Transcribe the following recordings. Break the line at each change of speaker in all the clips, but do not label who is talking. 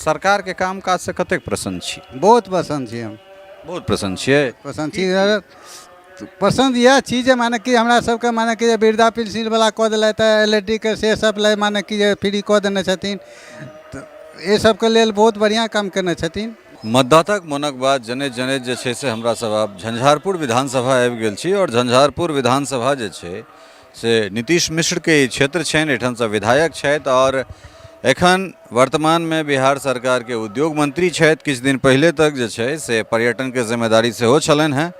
सरकार के काम काज से कतेक प्रसन्न छी?
बहुत पसंद छी हम।
बहुत प्रसन्न छियै।
पसंद छी पसंद यह चीज है माने कि हमरा सबके माने कि जे वृद्धा पेंशन वाला कऽ देलथि एल के से सब ले माने कि जे फ्री कऽ देने छथिन तऽ ये सबके लेल बहुत बढ़िया काम केने छथिन।
मतदाताक मोनक बात जनैत जनैत जे छै से हमरा सब आब झंझारपुर विधानसभा आबि गेल छी और झंझारपुर विधानसभा जे छै से नीतीश मिश्र के ई क्षेत्र छनि, एहिठाम से विधायक छथि और एखन वर्तमान में बिहार सरकार के उद्योग मंत्री छथि। किछु दिन पहले तक जे छै से पर्यटन के जिम्मेदारी सेहो छलनि हैं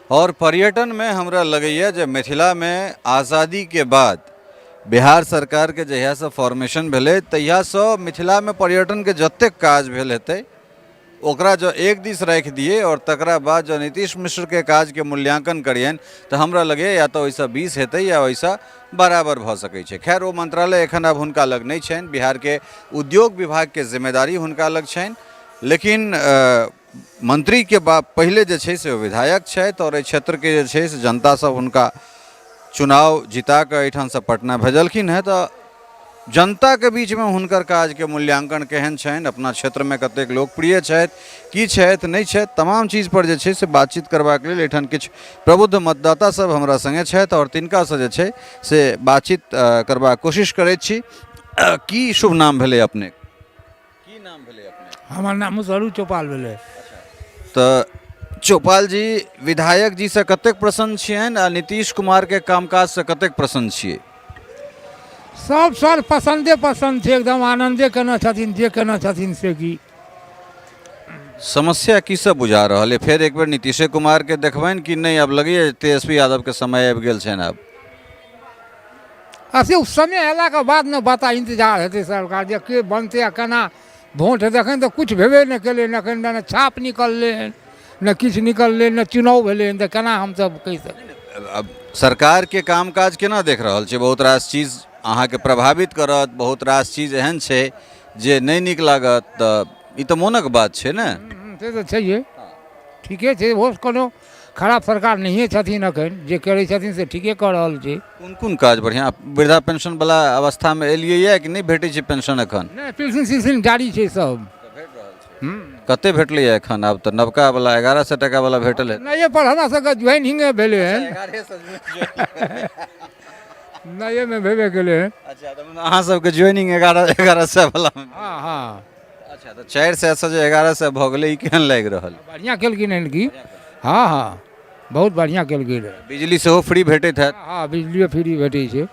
और पर्यटन में हमरा लगैए जे मिथिला में आज़ादी के बाद बिहार सरकार के जहियासँ फॉर्मेशन भेलै तहियासँ मिथिला में पर्यटन के जतेक काज भेल हेतै ओकरा जो एक दिस राखि दिए और तकरा बाद जो नीतीश मिश्र के काज के मूल्यांकन करियन तो हमरा लगे या तो वैसा 20 हेतै या वैसा बराबर भ सकै छै। खैर वो मंत्रालय एखन आब हुनका लग नहीं छनि, बिहार के उद्योग विभाग के जिम्मेदारी हुनका लग छनि, लेकिन मंत्री के पहले जे छै से विधायक छथि और एहि क्षेत्र के जे छै से जनता सब हुनका चुनाव जिता के एहिठाम से पटना भेजलखिन हैं। तो जनता के बीच में हुनकर काज के मूल्यांकन केहन छनि, अपना क्षेत्र में कतेक लोकप्रिय छथि, की छथि नहीं छथि, तमाम चीज पर जे छै से बातचीत करबाक लेल एहिठाम किछु प्रबुद्ध मतदाता सब हमरा संगे छथि और तिनका से जे छै से बातचीत करबाक कोशिश करैत छी। की शुभ नाम भेलै अपने? की नाम भेलै अपने?
हमार नाम मुसरू चौपाल भेलै।
तो चौपाल जी विधायक जी से कतेक प्रसन्न छियनि आ नीतीश कुमार के कामकाज से कतेक प्रसन्न छियै?
सब सर पसंदे पसंद छै, एकदम आनंदे केना छथिन जे केना छथिन से की।
समस्या की सब बुझा रहल है? फिर एक बेर नीतीश कुमार के देखबनि कि नहीं? अब लगे तेजस्वी यादव के समय आबि गेल छनि। अब
असे उस समय अयला के बाद न बता इंतजार हेतै सरकार जे के बनतै आ केना वोट हेतै। एखन तऽ कुछ भेबे नहि केलै, न एखन न छाप निकललै न किछु निकललै, न चुनाव भेलै, तऽ केना हमसब कहि सकै?
अब सरकार के कामकाज केना देख रहल छै? बहुत रास चीज अहाँके प्रभावित करत, बहुत रास चीज एहन छै जे नहीं नीक लागत, तऽ ई तऽ मोनक बात छै ने।
से तऽ छैहे, ठीके छै। ओ कोनो खराब सरकार नहिए छथिन, एखन जे करै छथिन से ठीके कऽ रहल छै।
कोन कोन काज बढ़िया? वृद्धा पेंशन वाला अवस्था में एलियै या कि नहीं भेटै छै पेंशन एखन?
नहि पेंशन सिंशन जारी छै सब।
कते भेटलैया एखन? आब तऽ नवका वाला 1100 टका वाला भेटल है।
नए पर हमरा सबके ज्वाइनिंग भेलै हन, नए में भेबे केलै हन।
अच्छा, तो अहाँ सबके ज्वाइनिंग 1100 वाला में?
हाँ हाँ।
अच्छा, तो 400 से जे 1100 भऽ गेलै, ई केहन लागि रहल?
बढ़िया केलखिन हन की। हाँ हाँ, बहुत बढ़िया केलखिन हन।
बिजली सेहो फ्री भेटैत हैत?
हाँ, बिजलियो फ्री भेटै छै।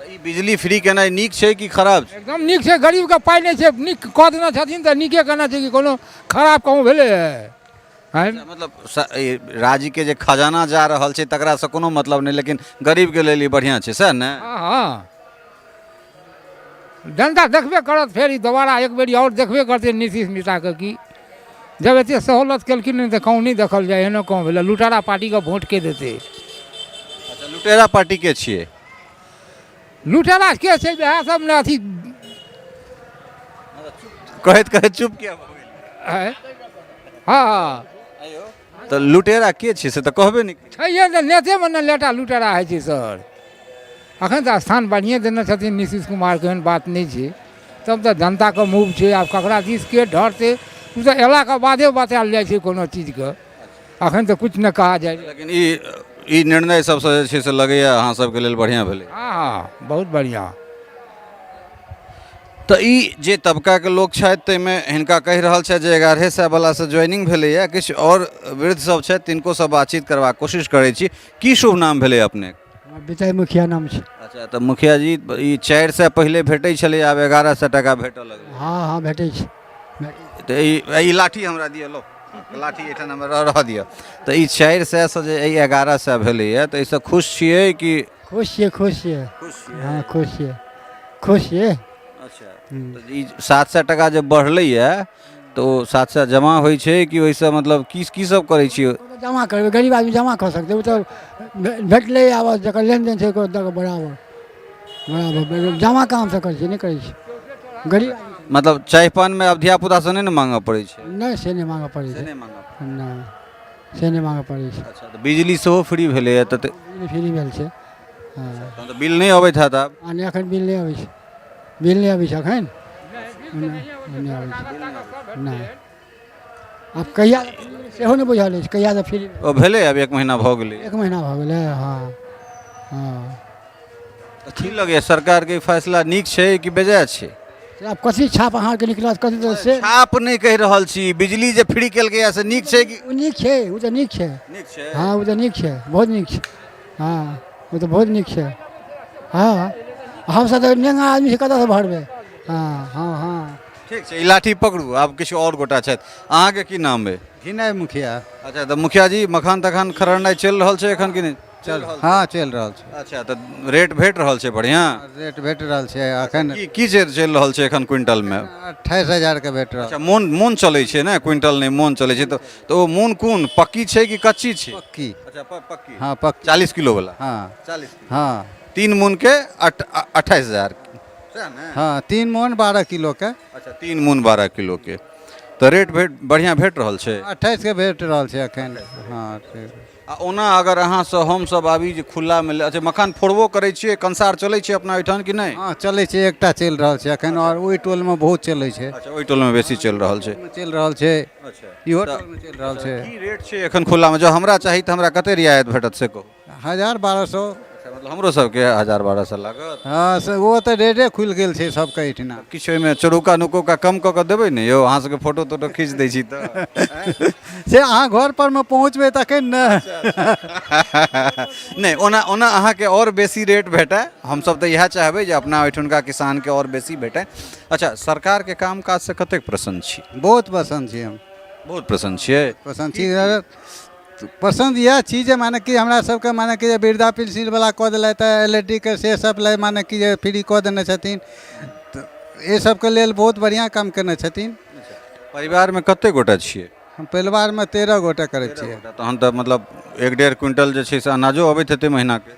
ई बिजली फ्री केनाइ नीक छै कि खराब छै?
एकदम नीक छै, गरीब के पाइ नहि छै, नीक कऽ देने छथिन तऽ नीके केना छै कि कोनो खराब कहूँ भेलै है?
मतलब राज्य के जे खजाना जा रहल छै तकरा से कोनो मतलब नहीं, लेकिन गरीब के लेल ई बढ़िया छै, सर ने?
हाँ हाँ, जनता देखबे करत, फिर ई दोबारा एक बेरी और देखबे करते नीतीश मिश्रा के की जब एते सहूलत केलखिन तऽ कहूँ नहीं देखल जाए, एहनो कहूँ भेलै लुटेरा पार्टी के वोट के देते।
अच्छा, लुटेरा पार्टी के छियै?
लुटेरा के छै वएह सब ने अथी
कहैत कहैत चुप किया भऽ गेल?
हाँ,
तो लुटेरा के छियै से तऽ कहबे नहीं।
छैहे तऽ नेते में ने लेटा लुटेरा होइ छै सर। अखन तऽ स्थान बढ़िए देने छथिन नीतीश कुमार के, एहन बात नहीं छै। तब तऽ जनता के मुँह छै, आब ककरा दिस के डरते ओ तऽ अयला के बादे बतायल जाइ छै कोनो चीज के, अखन तऽ कुछ न कहा जाए।
लेकिन ई निर्णय सबसे जे छै से लगैया अहाँ सबके लेल बढ़िया भेलै?
हाँ हाँ, बहुत बढ़िया।
तो ई जे तबका के लोग छथि ताहिमे हिनका कहि रहल छथि जे 1100 वाला से ज्वाइनिंग भेलैया, किछु और वृद्ध सब छथि तिनको सब बातचीत करबाक कोशिश करै छी। की शुभ नाम भेलै अपने?
विजय मुखिया नाम छै।
अच्छा, तो मुखिया जी ई 400 पहले भेटै छलै, आब 1100 टका भेटऽ लगलै?
हाँ हाँ भेटै छै।
तो ई लाठी हमरा दिअ, लो लाठी एठाम हमरा रह दिअ। तो ई 400 से जे 1100 भेलैया तऽ एहिसँ खुश छियै कि?
खुश छियै, खुश छियै। हाँ खुश छियै, खुश छियै।
अच्छा, तो ई 700 टका जे बढ़लैया तो 700 जमा होइ छै कि ओहिसँ मतलब की सब करै छियै?
जमा करबै, गरीब आदमी जमा कऽ सकतै, ओ तऽ भेटलै आब जकर लेनदेन छै बराबर बराबर जमा काम से करै छै, नहीं करै छै गरीब।
मतलब चाय पान में अब धिया पुता से नहीं ने मांगऽ पड़ै छै?
नहीं, से नहीं मांगऽ पड़ै छै, नहीं से नहीं मांगऽ पड़ै छै।
अच्छा, तो बिजली सेहो फ्री भेलैया? तऽ
बिजली फ्री भेल छै। हाँ,
तो बिल नहीं अबैत हैत आब?
एखन बिल नहीं अबै छै, बिल नहीं अबै छै एखन। ओन्ने आबै छै नहि आब कहिया सेहो नहि बुझल अछि कहिया से फ्री
ओ भेलै अब 1 महीना भऽ गेलै
1 महीना भऽ गेलै हाँ हाँ
तऽ की लगैए सरकारके ई फैसला नीक छै कि बेजाय छै?
से आब कथी छाप अहाँके निकलत कथी तऽ से
छाप नहि कहि रहल छी, बिजली जे फ्री केलकै से नीक छै कि
ओ नीक छै ओ तऽ नीक छै
नीक छै?
हाँ ओ तऽ नीक छै बहुत नीक छै हाँ ओ तऽ बहुत नीक छै हाँ हमसभ तऽ नेंगा आदमी छै कतऽसँ भरबै हाँ हाँ हाँ
ठीक छै, ई लाठी पकड़ू। आब किछु आओर गोटा छथि, अहाँके की नाम अइ?
घिनाइ मुखिया
अच्छा, तऽ मुखिया जी मखान तखान खरनाइ चलि रहल छै एखन कि नहीं?
चल हाँ चलि रहल छै
अच्छा, तऽ रेट भेट रहल छै बढ़िया?
रेट भेट रहल छै एखन
की रेट चलि रहल छै एखन क्विंटल में?
28,000 के भेट रहल
अच्छा, मोन चलै छै ने, क्विंटल नहीं मोन चलै छै। तो ओ मोन कोन पक्की छै कि कच्ची छै?
पक्की
अच्छा, पक्की।
हाँ पक्की
40 किलो वाला?
हाँ
40 किलो।
हाँ
3 मून के 28,000 सएह ने?
हाँ 3 मोन 12 किलो के
अच्छा, 3 मून 12 किलो के। तऽ रेट बढ़िया भेट रहल छै?
28 के भेट रहल छै एखन हाँ ठीक।
आ ओना अगर अहाँसँ हमसभ आबी जे खुलामे अच्छा मखान फोड़बो करै छियै, कंसार चलै छै अपना ओहिठाम कि नहीं?
हाँ चलै छै एकटा चलि रहल छै एखन और ओहि टोलमे बहुत चलै छै
अच्छा, ओहि टोलमे बेसी चलि रहल छै।
चलि रहल छै
अच्छा,
इहो टोलमे चलि रहल छै
की रेट छै एखन खुलामे? जँ हमरा चाही तऽ हमरा कते रियायत भेटत से कहू?
1,000-1,200
अच्छा, मतलब हमरो सबके 1,000-1,200 लागत?
हाँ से वो तऽ रेटे खुलि गेल छै सबके एहिठिना
किछु ओहिमे चोरुका नुकुका कम कऽ के देबै ने यौ? अहाँ सबके फोटो तोटो खींच दै छी तऽ
से अहाँ घर पर में पहुँचबै तखन ने
नहीं, ओना ओना अहाँके और बेसी रेट भेटै। हमसब तऽ इएह चाहबै जे अपना ओहिठुनका किसानके और बेसी भेटै। अच्छा, सरकारके काम काज से कतेक प्रसन्न छी?
बहुत पसंद छी हम
बहुत प्रसन्न छियै?
पसंद छी पसंद इएह छी जे माने कि हमरा सबके माने कि जे वृद्धा पेंशन वाला कऽ देलथि एल के से सब ले माने कि जे फ्री कऽ देने छथिन तऽ ये सबके लेल बहुत बढ़िया काम केने छथिन।
परिवारमे कते गोटा छियै?
हम परिवारमे 13 गोटे करै छियै।
तहन तऽ मतलब 1.5 क्विंटल जे छै से अनाजो अबैत हेतै महीनाके?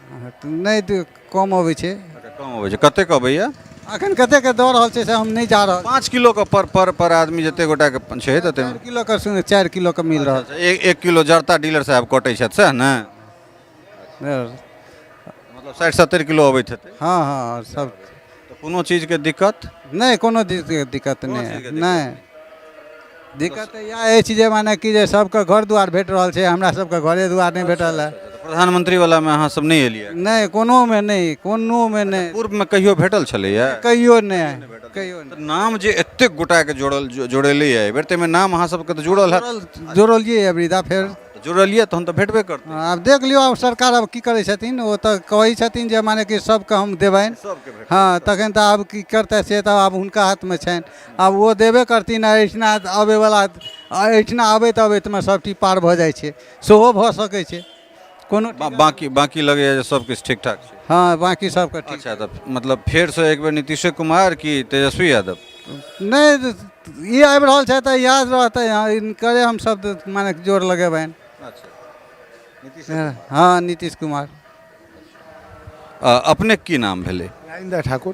नहि तऽ कम अबै छै
अच्छा, कम अबै छै। कतेक अबैया?
अखन कते के दऽ रहल छै से हम नहीं जा रहल
5 किलो के पर आदमी जते गोटा के छै तते
4 किलो के 4 किलो के मिल रहल
1 किलो जरता डीलर साहब कटै छथि सएह ने?
छै
मतलब 60-70 किलो अबैत हेतै?
हाँ हाँ सब
तऽ कोनो चीजके दिक्कत?
नहीं कोनो दिक्कत नहीं है नहीं दिक्कत यह अछि जे माने कि जे सबके घर दुआर भेट रहल छै, हमरा सबके घरे दुआर नहीं भेटल है।
प्रधानमंत्री वाला में अहाँ सब नहीं एलियै?
नहीं कोनो में नहीं
पूर्व में कहियो भेटल छलैया?
कहियो नहीं कहियो
तऽ नाम जे एतेक गोटा के जोड़ेलै एहि बेर ताहिमे नाम अहाँ सबके तऽ जुड़ल है?
नहीं जोड़लिए वृद्धा फेर
जुड़लियै तहन तऽ भेटबे करतै।
आब देख लियो आब सरकार अब की करै छथिन, ओ तऽ कहै छथिन जे माने कि सबके हम देबनि
सबके भेटतै।
हाँ तखन तऽ आब की करतै से तऽ आब हुनका हाथमे छनि, आब वो देबे करथिन। एहिठिना आबैवला एहिठिना अबैत अबैतमे सब चीज पार भऽ जाइ छै, सेहो भऽ सकै छै कोनो
बाकी लगैया जे सब किछु ठीक ठाक छै?
हाँ बाकी सबके ठीक।
अच्छा, तऽ मतलब फेर से एक बेर नीतीश कुमार की तेजस्वी यादव?
नहीं ये आबि रहल छै तऽ याद रहतै करे हम सब माने जोर लगेबनि।
अच्छा, नीतीश
हाँ नीतीश कुमार।
अपने की नाम भेलै?
राजेंद्र ठाकुर।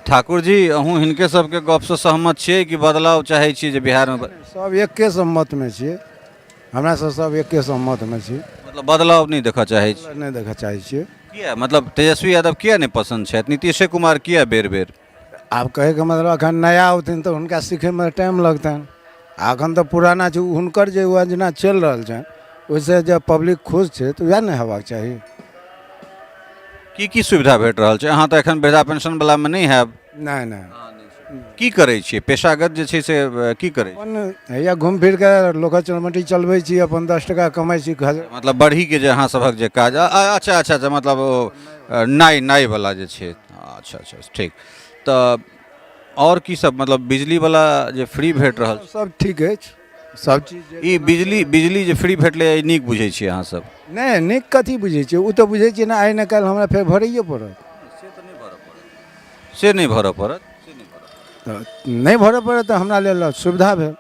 ठाकुर जी, अहूँ हिनके सबके गपसँ सहमत छियै कि बदलाव चाहै छियै जे बिहारमे?
सब एके सम्मतमे छियै, हमरा सब एके सम्मतमे छी,
मतलब बदलाव नहीं देखऽ चाहै छी?
नहि देखऽ चाहै छियै।
किया मतलब तेजस्वी यादव किया नहीं पसंद छथि? नीतीश कुमार किया बेर बेर?
आब कहैके मतलब एखन नया औथिन तऽ हुनका सीखैमे टाइम लगतनि, आ एखन तऽ पुराना छै, हुनकर जे योजना चलि रहल छनि ओहिसँ जे पब्लिक खुश छै तऽ वएह ने हेबाक चाही।
की सुविधा भेट रहल छै? अहाँ तऽ एखन वृद्धा पेंशन वालामे नहीं हैब?
नहि नहि
की करै छियै पेशागत जे छै से की करै छियै?
अपन हैया घूम फिर कऽ लोकल चलमटी चलबै छी, अपन 10 टका कमाइ छी।
मतलब बढ़ीके जे अहाँ सभक जे काज अच्छा अच्छा अच्छा मतलब ओ नाइ वाला जे छै अच्छा अच्छा ठीक। तऽ और की सब मतलब बिजली वाला जे फ्री भेट रहल
सब ठीक अछि सब चीज।
ई बिजली जे फ्री भेटलै ई नीक बुझै छियै अहाँ सब?
नहि नीक कथी बुझै छियै, ओ तऽ बुझै छियै ने आइ ने काल्हि हमरा फेर भरैए पड़त।
से नहीं भरऽ पड़त?
तऽ नहि भरऽ पड़त तऽ हमरा लेल सुविधा भेल,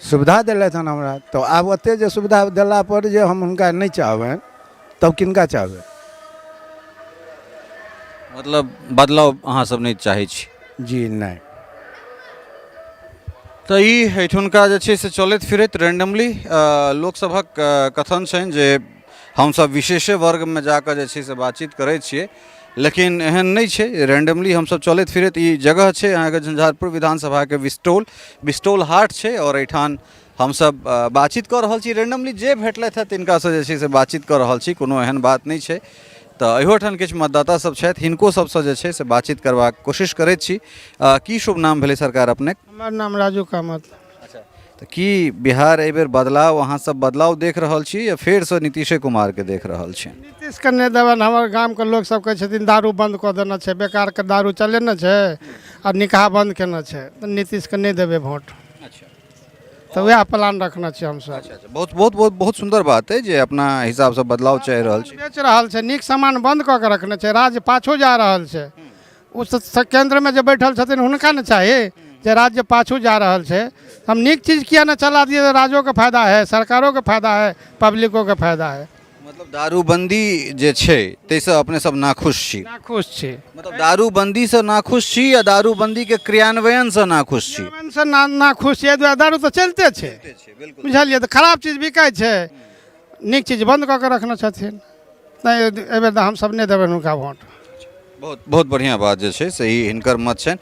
सुविधा देलथि हन हमरा, तऽ आब ओतेक जे सुविधा देला पर जे हम हुनका नहीं चाहबनि तब किनका चाहबै?
मतलब बदलाव अहाँ सब नहीं चाहै छी?
जी नहीं।
तऽ ई एहिठुनका जे छै से चलैत फिरैत रैंडमली लोकसभक कथन छनि जे हमसब विशेषे वर्गमे जाकऽ जे छै से बातचीत करै छियै लेकिन एहन नहीं छै रैंडमली हम सब चलैत फिरैत ई जगह छै अहाँके झंझारपुर विधानसभा के बिस्टोल हाट छै और एठान हम सब बातचीत कऽ रहल छी रैंडमली जे भेटलथि हँ तिनका से जे छै से बातचीत कऽ रहल छी कोनो एहन बात नहि छै तऽ अहियोठाम किछु मतदाता सब छथि हिनको सबसँ जे छै से बातचीत करबाक कोशिश करैत छी की शुभ नाम भेलै सरकार अपने
हमर नाम राजू कामत।
अच्छा तऽ की बिहार एहि बेर बदलाव अहाँ सब बदलाव देख रहल छी या फेर से नीतीशे कुमार के देख रहल छी
नीतीश के नहि देबनि हमर गामके लोक सब कहै छथिन दारू बंद कऽ देने छै बेकारके दारू चलेने छै आ निकाह बंद केने छै तऽ नीतीशके नहि देबै वोट
अच्छा
तऽ वएह प्लान रखने छी हमसब।
अच्छा बहुत बहुत बहुत बहुत सुंदर बात है जे अपना हिसाब से बदलाव चाहि रहल छी
बेच रहल छै नीक सामान बंद कऽ के रखने छै राज्य पाछू जा रहल छै ओ केंद्रमे जे बैठल छथिन हुनका ने चाही जे राज्य पाछू जा रहल छै हम नीक चीज किया न चला दिए तो राज्यों के फायदा है सरकारों के फायदा है पब्लिकों के फायदा है।
मतलब दारूबंदी जे छै ताहिसँ अपने सब नाखुश छी
नाखुश छी
मतलब दारूबंदी से नाखुश छी या दारूबंदी के क्रियान्वयन से नाखुश छी
से नाखुश छी एहि दुआरे दारू तऽ चलिते छै बुझलियै तऽ खराब चीज बिकाइ छै नीक चीज बंद कऽ के रखने छथिन नहि एहि बेर हमसब नहि देबनि हुनका वोट।
बहुत बहुत बढ़िया बात जे छै से ई हिनकर मत छनि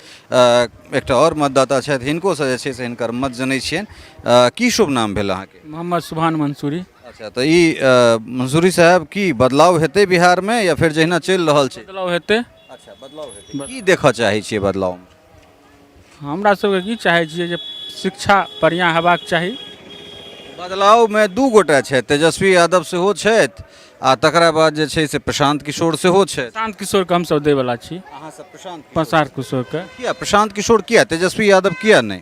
एकटा और मतदाता छथि हिनकोसँ जे छै से हिनकर मत जनै छियनि की शुभ नाम भेल अहाँके
मोहम्मद सुभान मंसूरी।
अच्छा तऽ ई मंसूरी साहब की बदलाव हेतै बिहारमे या फेर जहिना चलि रहल छै
बदलाव हेतै।
अच्छा बदलाव हेतै की देखऽ चाहै छियै बदलावमे
हमरा सबके की चाहै छियै जे शिक्षा बढ़िआँ हेबाक चाही।
बदलावमे दू गोटा छथि तेजस्वी यादव सेहो छथि आ तकरा बाद जे छै से प्रशांत किशोर सेहो छथि
प्रशांत किशोरके हमसब दैवला छी।
अहाँ सब
प्रशांत किशोरके
किया प्रशांत किशोर किया तेजस्वी यादव किया नहीं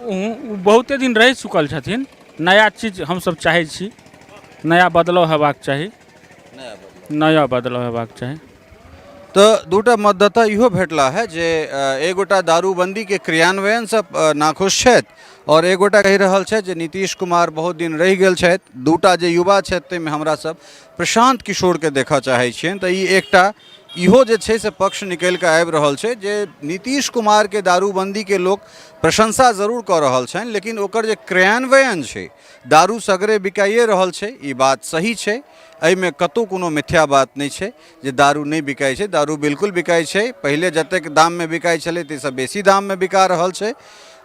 ओ बहुते दिन रहि चुकल छथिन नया चीज हमसब चाहै छी नया बदलाव हेबाक चाही नया बदलाव हेबाक चाही।
तऽ दूटा मतदाता इहो भेटला है जे एक गोटा दारूबंदी के क्रियान्वयन से नाखुश छथि और एक गोटा कहि रहल छथि जे नीतीश कुमार बहुत दिन रहि गेल छथि दूटा जे युवा छथि ताहिमे हमरा सब प्रशांत किशोर के देखऽ चाहै छियनि तऽ ई एकटा इहो जे छै से पक्ष निकलि कऽ आबि रहल छै जे नीतीश कुमार के दारूबंदी के लोक प्रशंसा जरूर कऽ रहल छनि लेकिन ओकर जे क्रियान्वयन छै दारू सगरे बिकाइए रहल छै ई बात सही छै एहिमे कतहु कोनो मिथ्या बात नहि छै जे दारू नहि बिकाइ छै दारू बिल्कुल बिकाइ छै पहिले जतेक दाममे बिकाइ छलै ताहिसँ बेसी दाममे बिका रहल छै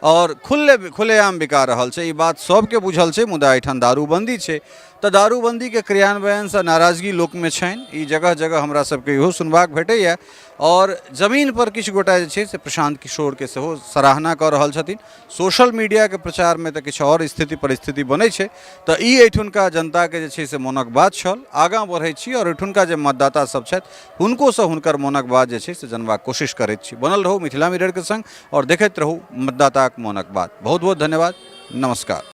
और खुलेआम बिका रहल छै ई बात सबके बुझल छै मुदा एहिठाम दारूबंदी छै तऽ दारूबंदीके क्रियान्वयनसँ नाराजगी लोकमे छनि ई जगह जगह हमरा सबके इहो सुनबाक भेटैए और जमीन पर किछु गोटा जे छै से प्रशांत किशोरके सेहो सराहना कऽ रहल छथिन सोशल मीडियाके प्रचारमे तऽ किछु और स्थिति परिस्थिति बनै छै तऽ ई एहिठुनका जनताके जे छै से मोनक बात छल आगाँ बढ़ै छी और एहिठुनका जे मतदाता सब छथि हुनकोसँ हुनकर मोनक बात जे छै से जनबाक कोशिश करैत छी बनल रहू मिथिला मिररके संग और देखैत रहू मतदाताक मोनक बात बहुत बहुत धन्यवाद नमस्कार।